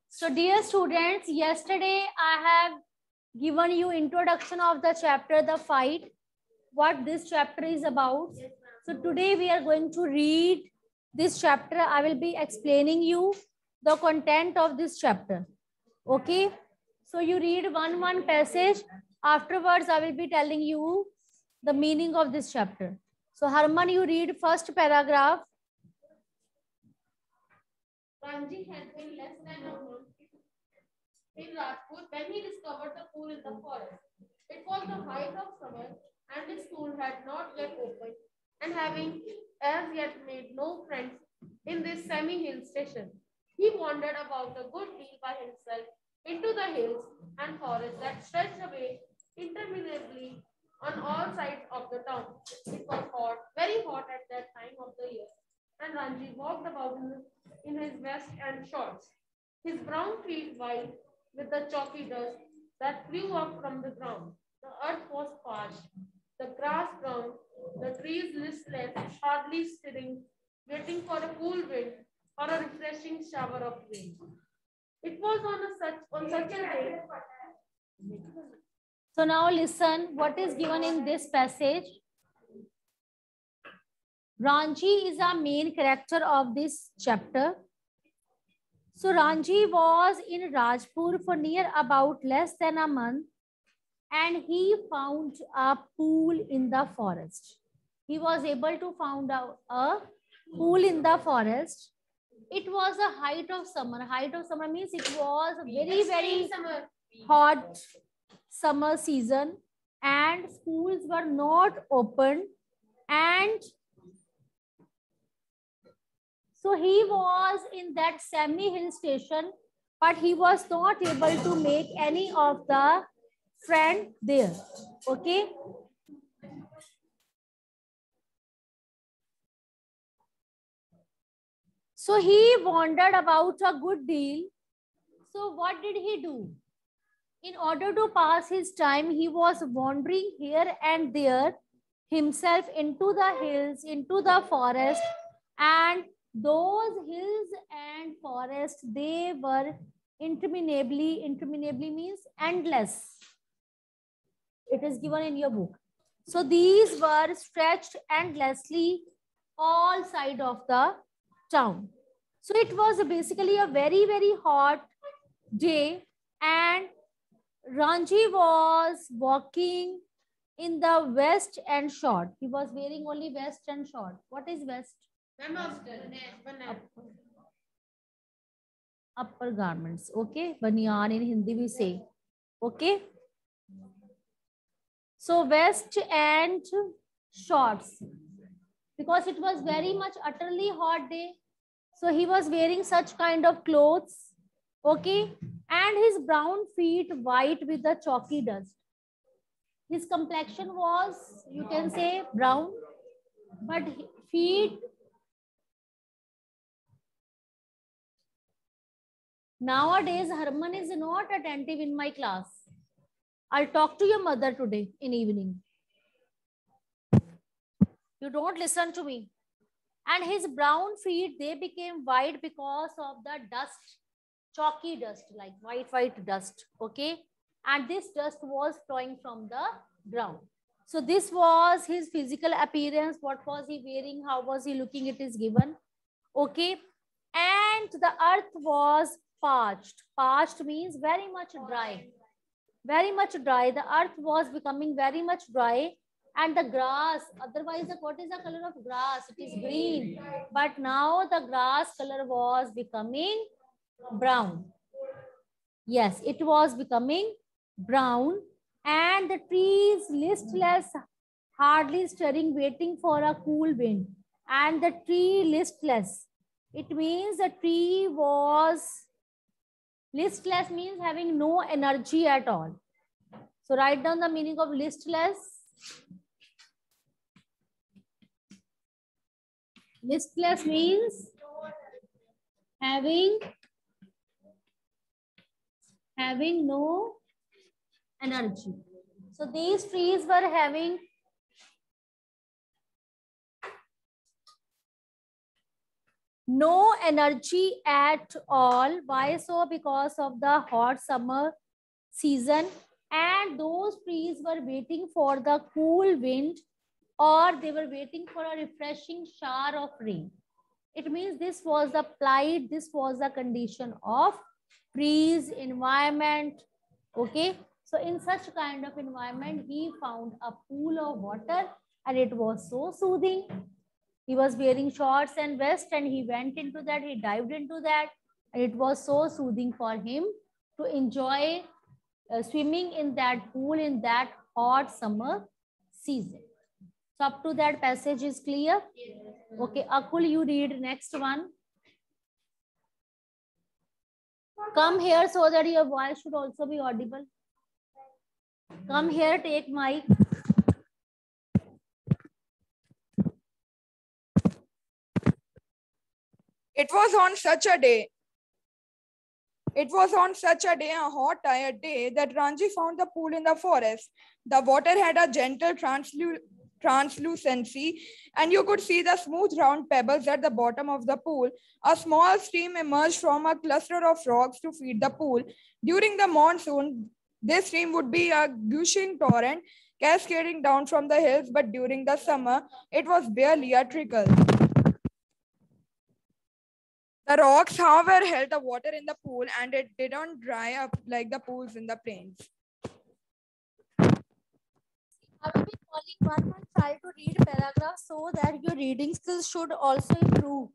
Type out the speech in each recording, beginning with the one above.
So dear students, yesterday I have given you introduction of the chapter The Fight, what this chapter is about. So today we are going to read this chapter. I will be explaining you the content of this chapter. Okay, so you read one passage. Afterwards I will be telling you the meaning of this chapter. So Harman, you read first paragraph. Ranji had been less than a month in Rajput when he discovered the pool in the forest. It was the height of summer and his school had not yet opened, and having as yet made no friends in this semi-hill station, he wandered about a good deal by himself into the hills and forests that stretched away interminably on all sides of the town. It was hot, very hot at that time of the year, and Ranji walked about in his vest and shorts, his brown feet white with the chalky dust that flew up from the ground. The earth was parched, the grass brown, the trees listless, hardly stirring, waiting for a cool wind or a refreshing shower of rain. It was on such a day. So now listen what is given in this passage. Ranji is a main character of this chapter. So Ranji was in Rajpur for near about less than a month, and he found a pool in the forest. He was able to find out a pool in the forest. It was a height of summer. Height of summer means it was very hot summer season, and schools were not open, and so he was in that semi-hill station, but he was not able to make any of the friend there. Okay. So he wandered about a good deal. So what did he do? In order to pass his time, he was wandering here and there himself into the hills, into the forest, and those hills and forests, they were interminably means endless. It is given in your book. So these were stretched endlessly all side of the town. So it was basically a very hot day, and Ranji was walking in the vest and short. He was wearing only vest and short. What is vest? Upper garments. Okay. Banyan in Hindi we say. Okay. So vest and shorts. Because it was very much utterly hot day. So he was wearing such kind of clothes. Okay. And his brown feet white with the chalky dust. His complexion was, you can say, brown, but feet. Nowadays, Harman is not attentive in my class. I'll talk to your mother today in evening. You don't listen to me. And his brown feet, they became white because of the dust, chalky dust, like white dust. Okay. And this dust was flowing from the ground. So this was his physical appearance. What was he wearing? How was he looking? It is given. Okay. And the earth was parched. Parched means very much dry. Very much dry. The earth was becoming very much dry. And the grass, otherwise, what is the color of grass? It is green. But now the grass color was becoming brown. Yes, it was becoming brown, and the trees listless, hardly stirring, waiting for a cool wind. And the tree listless, it means the tree was listless, means having no energy at all. So write down the meaning of listless. Listless means having no energy. So these trees were having no energy at all. Why so? Because of the hot summer season, and those trees were waiting for the cool wind, or they were waiting for a refreshing shower of rain. It means this was the plight, this was the condition of trees, environment. Okay, so in such kind of environment, he found a pool of water, and it was so soothing. He was wearing shorts and vest, and he went into that, he dived into that, and it was so soothing for him to enjoy swimming in that pool in that hot summer season. So up to that passage is clear? Okay, Akul, you read next one. Come here so that your voice should also be audible. Come here, take mic. It was on such a day, a hot, tired day, that Ranji found the pool in the forest. The water had a gentle translucency, and you could see the smooth round pebbles at the bottom of the pool. A small stream emerged from a cluster of rocks to feed the pool. During the monsoon, this stream would be a gushing torrent cascading down from the hills, but during the summer, it was barely a trickle. The rocks, however, held the water in the pool, and it didn't dry up like the pools in the plains. I will be calling one and try to read paragraph so that your reading skills should also improve.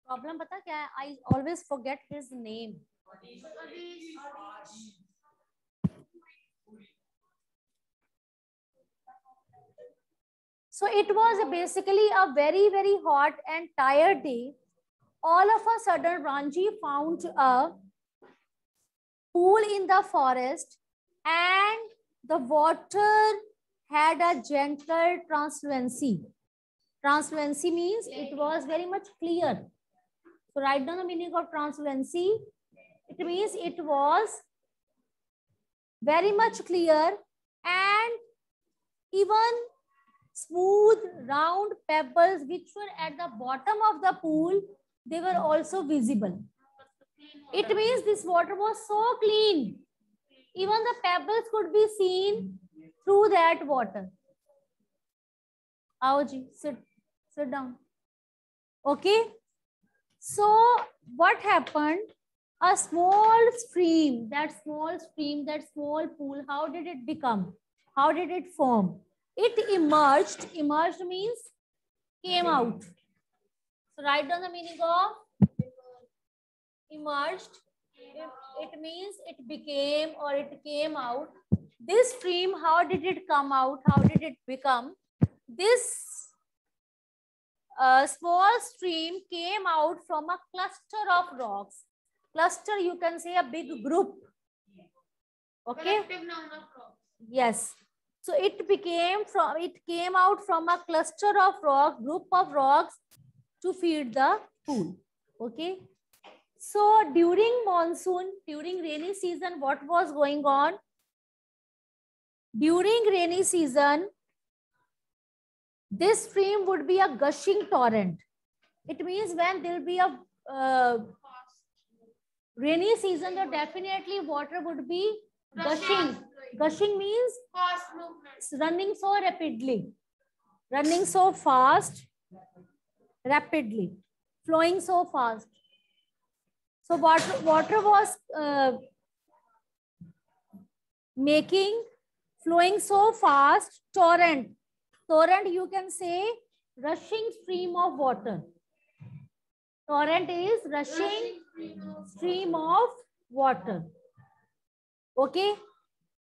Problem pata kya hai? I always forget his name. So it was basically a very, very hot and tired day. All of a sudden, Ranji found a pool in the forest, and the water had a gentle translucency. Translucency means it was very much clear. So write down the meaning of translucency. It means it was very much clear, and even smooth round pebbles which were at the bottom of the pool, they were also visible. It means this water was so clean. Even the pebbles could be seen through that water. Aoji, sit down. Okay. So what happened? A small stream, that small pool, how did it become? How did it form? It emerged. Emerged means came out. So write down the meaning of emerged. It means it became or it came out. This stream, how did it come out? How did it become? This small stream came out from a cluster of rocks. Cluster, you can say a big group. Okay. Yes. So it came out from a cluster of rocks, group of rocks to feed the pool. Okay. So during monsoon, during rainy season, what was going on? During rainy season, this stream would be a gushing torrent. It means when there will be a rainy season, then definitely water would be gushing. Gushing means running so rapidly, running so fast, rapidly, flowing so fast. So water was flowing so fast, torrent. Torrent, you can say rushing stream of water. Torrent is rushing stream of water. Okay.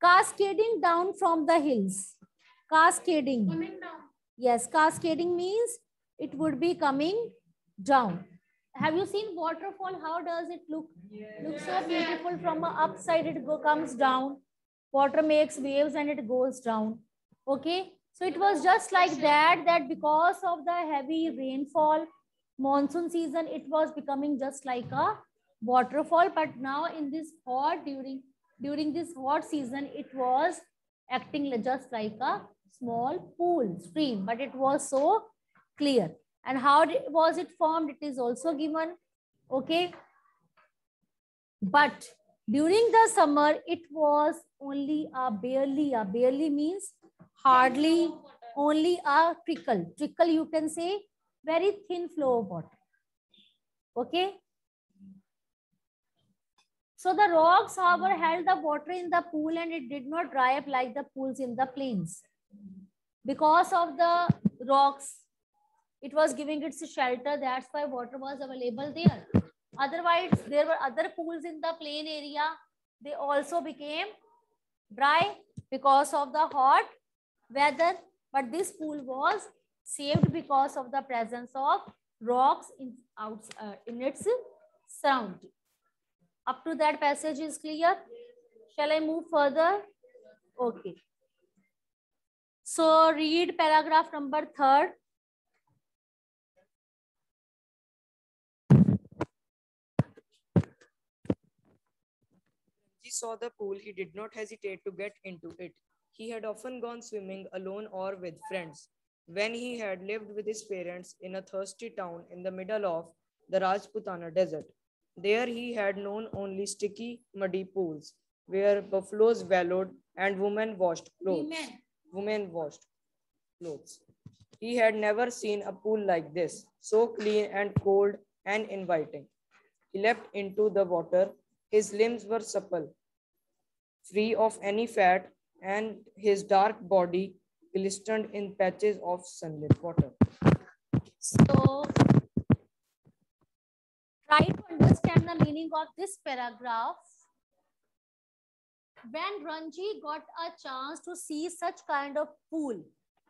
Cascading down from the hills. Cascading. Coming down. Yes, cascading means it would be coming down. Have you seen waterfall? How does it look? Looks so beautiful. From the upside, it comes down. Water makes waves and it goes down. Okay. So it was just like that because of the heavy rainfall, monsoon season, it was becoming just like a waterfall. But now in this hot, during this hot season, it was acting just like a small pool, stream, but it was so clear. And how was it formed? It is also given. Okay. But during the summer, it was only barely means hardly, only a trickle. Trickle, you can say, very thin flow of water. Okay. So the rocks, however, held the water in the pool and it did not dry up like the pools in the plains. Because of the rocks, it was giving its shelter. That's why water was available there. Otherwise, there were other pools in the plain area. They also became dry because of the hot weather. But this pool was saved because of the presence of rocks in its surrounding. Up to that passage is clear. Shall I move further? Okay. So read paragraph number 3. He saw the pool, he did not hesitate to get into it. He had often gone swimming alone or with friends. When he had lived with his parents in a thirsty town in the middle of the Rajputana desert, there he had known only sticky, muddy pools where buffaloes wallowed and women washed clothes. Women washed clothes. He had never seen a pool like this, so clean and cold and inviting. He leapt into the water. His limbs were supple, free of any fat, and his dark body glistened in patches of sunlit water. So try to understand the meaning of this paragraph. When Ranji got a chance to see such kind of pool,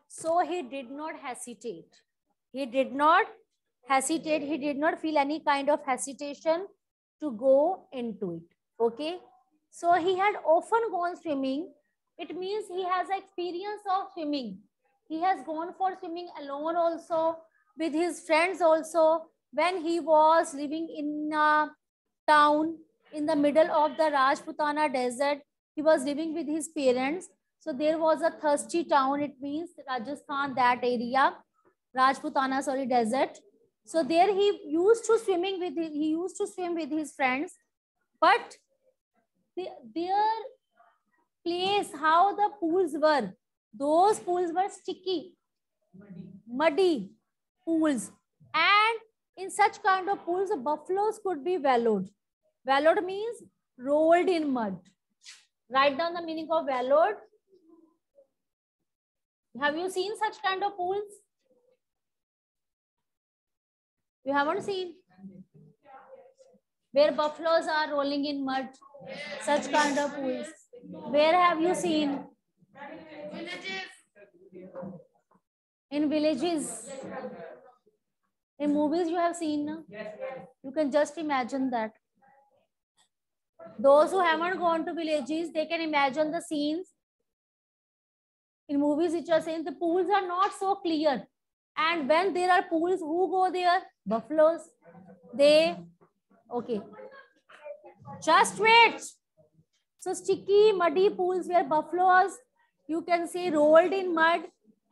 so he did not hesitate. He did not hesitate. He did not feel any kind of hesitation to go into it. Okay. So he had often gone swimming. It means he has experience of swimming. He has gone for swimming alone also, with his friends also. When he was living in a town in the middle of the Rajputana desert, he was living with his parents. So there was a thirsty town. It means Rajasthan, that area, Rajputana, sorry, desert. So there he used to swim with his friends, but their place, how the pools were, those pools were sticky, muddy pools, and in such kind of pools, the buffaloes could be wallowed. Wallowed means rolled in mud. Write down the meaning of wallowed. Have you seen such kind of pools? You haven't seen? Where buffaloes are rolling in mud, such kind of pools. Where have you seen? In villages. In movies you have seen, no? You can just imagine that. Those who haven't gone to villages, they can imagine the scenes. In movies which are saying the pools are not so clear. And when there are pools, who go there? Buffaloes. Okay. Just wait. So sticky, muddy pools where buffaloes, you can say, rolled in mud,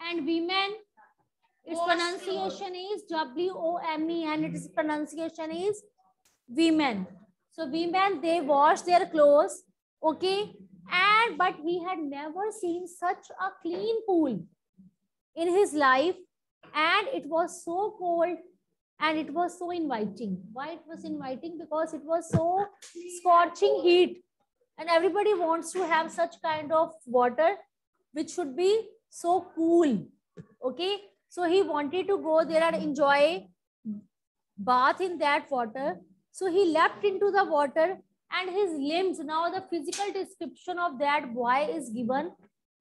and women, its pronunciation is W-O-M-E-N, its pronunciation is women. So women, they wash their clothes, okay? But he had never seen such a clean pool in his life, and it was so cold and it was so inviting. Why it was inviting? Because it was so scorching heat, and everybody wants to have such kind of water which should be so cool, okay? So he wanted to go there and enjoy bath in that water. So he leapt into the water, and his limbs, now the physical description of that boy is given,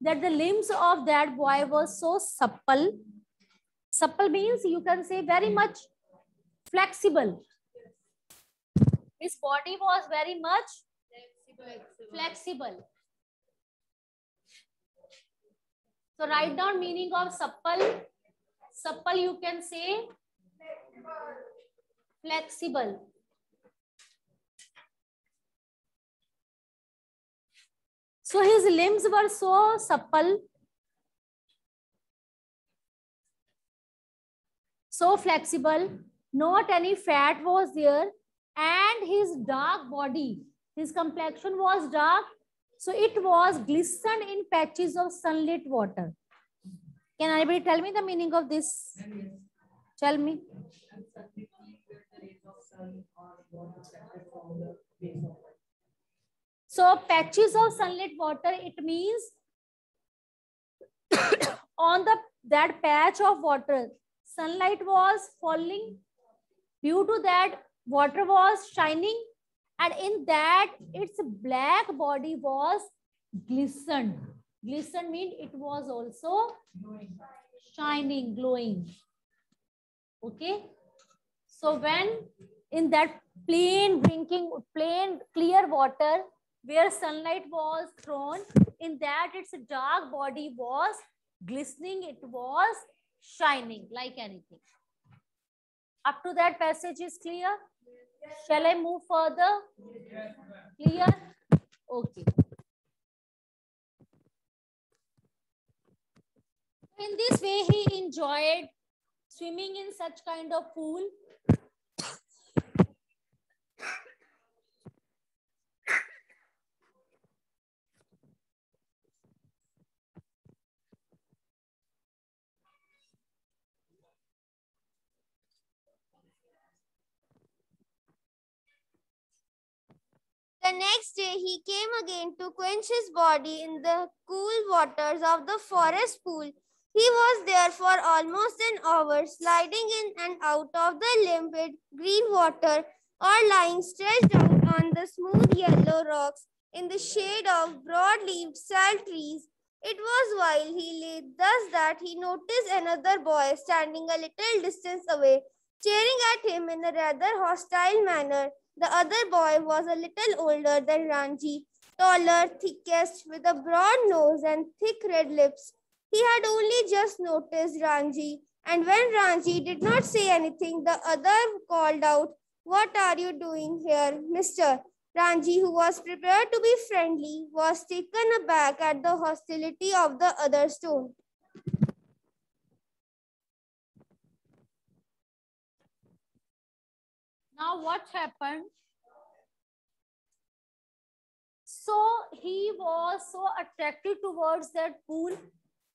that the limbs of that boy was so supple. Supple means, you can say, very much flexible. His body was very much flexible. So write down meaning of supple. Supple, you can say flexible. So his limbs were so supple. so flexible, not any fat was there, and his dark body, his complexion was dark, so it was glistened in patches of sunlit water. Can anybody tell me the meaning of this? Tell me. So patches of sunlit water, it means on that patch of water, sunlight was falling. Due to that, water was shining, and in that, its black body was glistened. Glistened means it was also shining, glowing. Okay. So when in that plain clear water where sunlight was thrown, in that its dark body was glistening, it was shining like anything. Up to that passage is clear? Shall I move further? Clear? Okay. In this way, he enjoyed swimming in such kind of pool. The next day he came again to quench his body in the cool waters of the forest pool. He was there for almost an hour, sliding in and out of the limpid green water or lying stretched out on the smooth yellow rocks in the shade of broad-leaved salt trees. It was while he lay thus that he noticed another boy standing a little distance away, staring at him in a rather hostile manner. The other boy was a little older than Ranji, taller, thickest, with a broad nose and thick red lips. He had only just noticed Ranji, and when Ranji did not say anything, the other called out, "What are you doing here, mister?" Ranji, who was prepared to be friendly, was taken aback at the hostility of the other's tone. Now what happened? So he was so attracted towards that pool.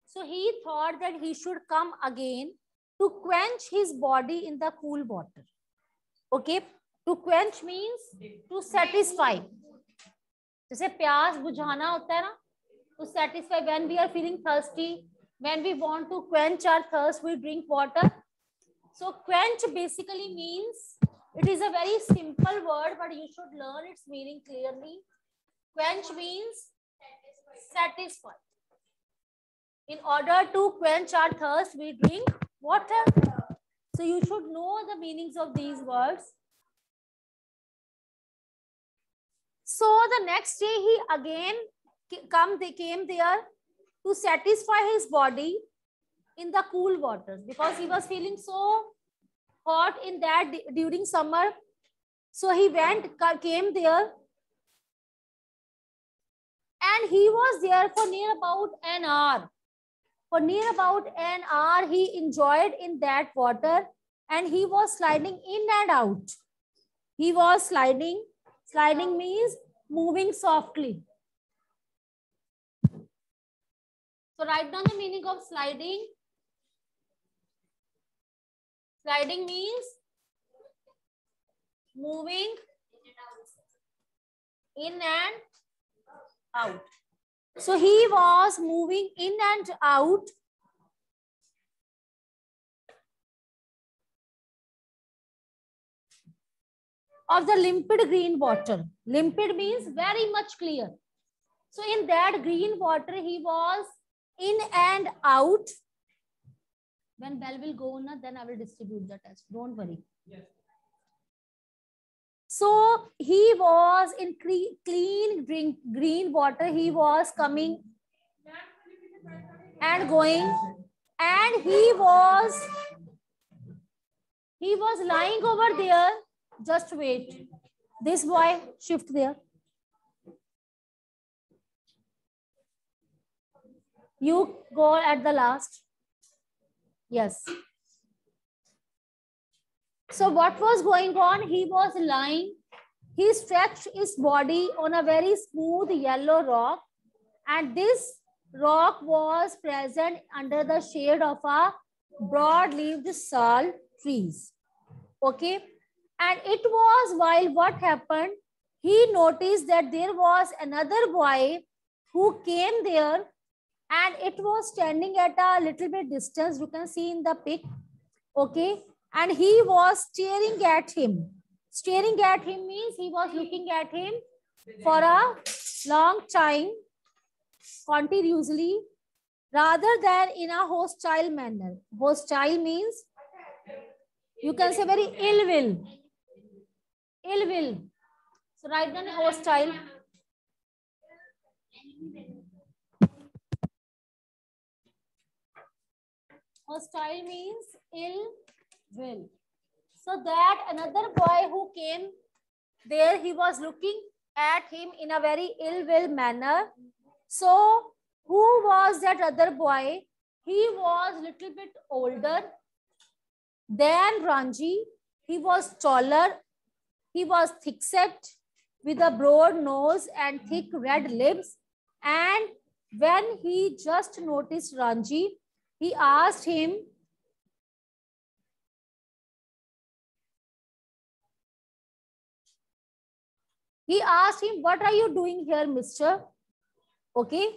So he thought that he should come again to quench his body in the cool water. Okay. To quench means to satisfy. जैसे प्यास बुझाना होता है ना, to satisfy when we are feeling thirsty, when we want to quench our thirst, we drink water. So quench basically means, it is a very simple word, but you should learn its meaning clearly. Quench means satisfy. In order to quench our thirst, we drink water. So you should know the meanings of these words. So the next day he again came there to satisfy his body in the cool waters, because he was feeling so hot in that during summer. So he came there, and he was there for near about an hour. For near about an hour, he enjoyed in that water, and he was sliding in and out. He was sliding. Sliding means moving softly. So write down the meaning of sliding. Sliding means moving in and out. So he was moving in and out of the limpid green water. Limpid means very much clear. So in that green water, he was in and out. When bell will go on, then I will distribute the test. Don't worry. Yes. So he was in clean green water. He was coming and going, and he was lying over there. Just wait. This boy, shift there. You go at the last. Yes. So what was going on? He was lying. He stretched his body on a very smooth yellow rock, and this rock was present under the shade of a broad-leaved sal trees. Okay. And it was while what happened, he noticed that there was another boy who came there, and it was standing at a little bit distance. You can see in the pic. Okay. And he was staring at him. Staring at him means he was looking at him for a long time, continuously, rather than in a hostile manner. Hostile means you can say very ill will. Ill will. So write down hostile. Hostile means ill will. So that another boy who came there, he was looking at him in a very ill will manner. So who was that other boy? He was little bit older than Ranji. He was taller. He was thick-set with a broad nose and thick red lips. And when he just noticed Ranji, he asked him, what are you doing here, mister? Okay.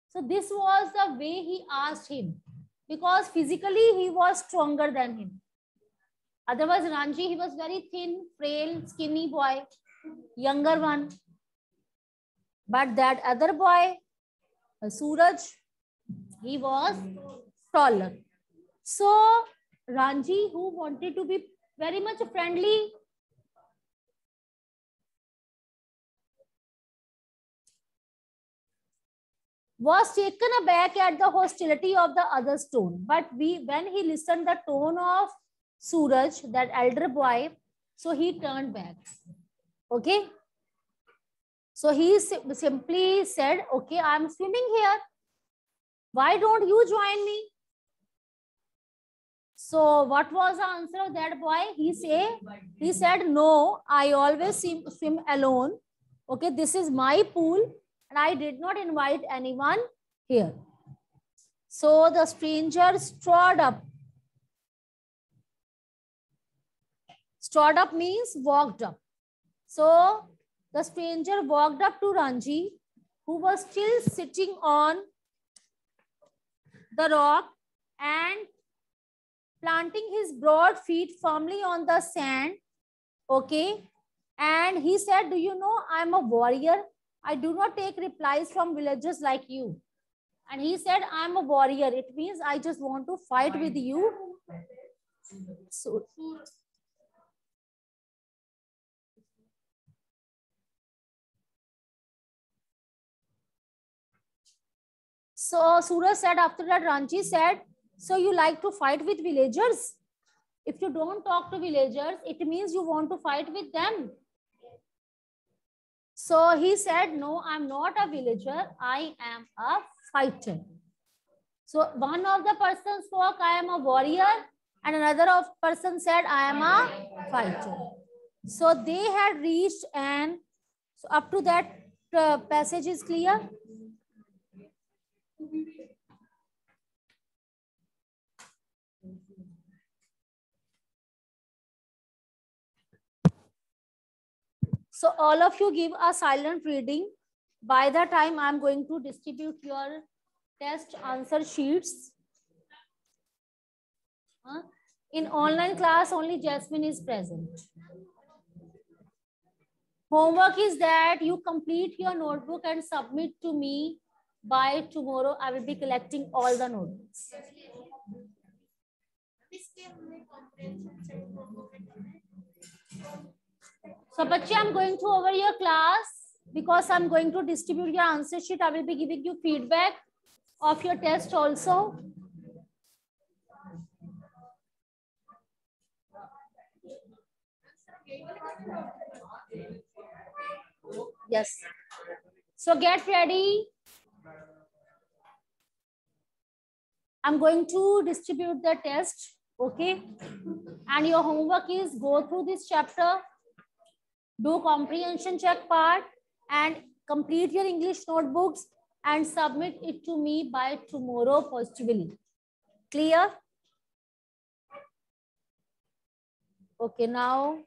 So this was the way he asked him, because physically he was stronger than him. Otherwise, Ranji, he was very thin, frail, skinny boy, younger one. But that other boy, Suraj, he was taller. So Ranji, who wanted to be very much friendly, was taken aback at the hostility of the other stone. But when he listened the tone of Suraj, that elder boy, so he turned back. Okay. So he simply said, okay, I'm swimming here. Why don't you join me? So what was the answer of that boy? He said, no, I always swim alone. Okay, this is my pool and I did not invite anyone here. So the stranger strode up. Strode up means walked up. So the stranger walked up to Ranji, who was still sitting on the rock and planting his broad feet firmly on the sand. Okay. And he said, do you know, I'm a warrior. I do not take replies from villagers like you. And he said, I'm a warrior. It means I just want to fight with you. So Suraj said, after that, Ranji said, so you like to fight with villagers? If you don't talk to villagers, it means you want to fight with them. So he said, no, I'm not a villager. I am a fighter. So one of the persons spoke, I am a warrior. And another person said, I am a fighter. So they had reached, and so up to that passage is clear. So all of you give a silent reading. By the time I'm going to distribute your test answer sheets. In online class, only Jasmine is present. Homework is that you complete your notebook and submit to me by tomorrow. I will be collecting all the notebooks. So, Bachi, I'm going to over your class because I'm going to distribute your answer sheet. I will be giving you feedback of your test also. Yes. So get ready. I'm going to distribute the test. Okay, and your homework is go through this chapter, do comprehension check part, and complete your English notebooks and submit it to me by tomorrow positively. Clear? Okay, now